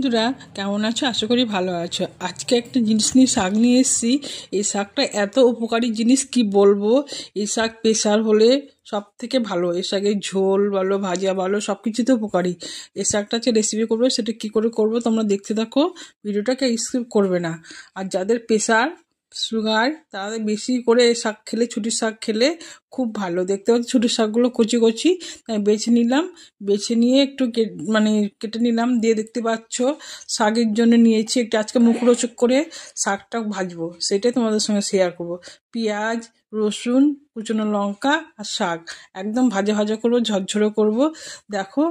বন্ধুরা কেমন আছো? আশা করি ভালো আছো। আজকে একটা জিনিস নিয়ে শাক নিয়ে এসেছি। এই শাকটা এত উপকারী জিনিস কি বলবো। এই শাক প্রেশার হলে সব থেকে ভালো। এই শাকের ঝোল বলো, ভাজা বলো, সব কিছুতে উপকারী। এই শাকটা যে রেসিপি করবো সেটা কি করে করবো তোমরা দেখতে থাকো, ভিডিওটাকে স্কিপ করবে না। আর যাদের প্রেশার সুগার তাদের বেশি করে এই শাক খেলে, ছুটির শাক খেলে খুব ভালো। দেখতে পাচ্ছি ছুটির শাকগুলো কচি কচি, তাই বেছে নিলাম। বেছে নিয়ে একটু কেটে নিলাম। দিয়ে দেখতে পাচ্ছ শাকের জন্য নিয়েছি একটু, আজকে মুখরোচক করে শাকটা ভাজবো, সেটাই তোমাদের সঙ্গে শেয়ার করবো। পেঁয়াজ, রসুন, কুচনো লঙ্কা আর শাক একদম ভাজা ভাজা করবো, ঝরঝরে করবো। দেখো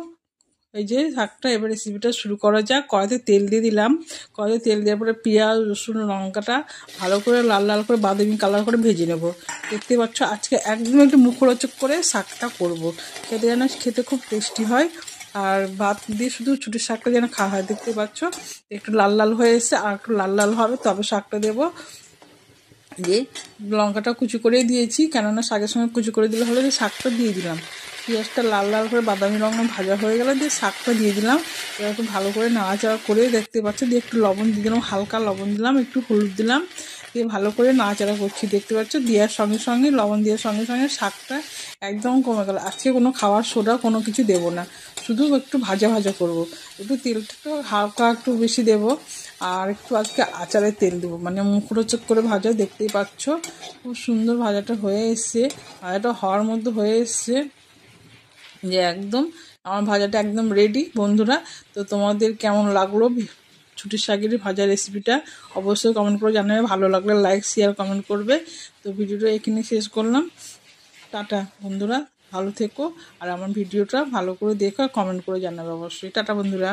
এই যে শাকটা, এবার রেসিপিটা শুরু করা যাক। কড়াইতে তেল দিয়ে দিলাম। কড়াইতে তেল দেওয়ার পরে পেঁয়াজ, রসুন, লঙ্কাটা ভালো করে লাল লাল করে বাদামি কালার করে ভেজে নেব। দেখতে পাচ্ছ আজকে একদম একটু মুখরোচক করে শাকটা করব। খেতে যেন খেতে খুব টেস্টি হয়, আর ভাত দিয়ে শুধু ছুটির শাকটা যেন খাওয়া হয়। দেখতে পাচ্ছ একটু লাল লাল হয়ে এসছে, আর একটু লাল লাল হবে তবে শাকটা দেবো। দিয়ে লঙ্কাটা কুচি করে দিয়েছি, কেননা শাকের সঙ্গে কুচি করে দিলে হলে দিয়ে শাকটা দিয়ে দিলাম। পেঁয়াজটা লাল লাল করে বাদামি রঙ ভাজা হয়ে গেল, দিয়ে শাকটা দিয়ে দিলাম। এবার একটু ভালো করে নাড়াচাড়া করে দেখতে পাচ্ছ, দিয়ে একটু লবণ দিয়ে দিলাম, হালকা লবণ দিলাম, একটু হলুদ দিলাম, দিয়ে ভালো করে নাড়াচাড়া করছি। দেখতে পাচ্ছ দেওয়ার সঙ্গে সঙ্গে, লবণ দেওয়ার সঙ্গে সঙ্গে শাকটা একদম কমে গেল। আজকে কোনো খাওয়ার সোডা কোনো কিছু দেবো না, শুধু একটু ভাজা ভাজা করব। একটু তেলটা একটু হালকা একটু বেশি দেবো, আর একটু আজকে আচারের তেল দেবো, মানে মুখরোচক করে ভাজা। দেখতেই পাচ্ছ খুব সুন্দর ভাজাটা হয়ে এসছে। ভাজাটা হওয়ার মধ্যে হয়ে এসছে যে একদম আমার ভাজাটা একদম রেডি বন্ধুরা। তো তোমাদের কেমন লাগলো ছুটির শাকের ভাজা রেসিপিটা অবশ্যই কমেন্ট করে জানাবে। ভালো লাগলে লাইক, শেয়ার, কমেন্ট করবে। তো ভিডিওটা এখানে শেষ করলাম। টাটা বন্ধুরা, ভালো থেকো। আর আমার ভিডিওটা ভালো করে দেখো, কমেন্ট করে জানাবে অবশ্যই। টাটা বন্ধুরা।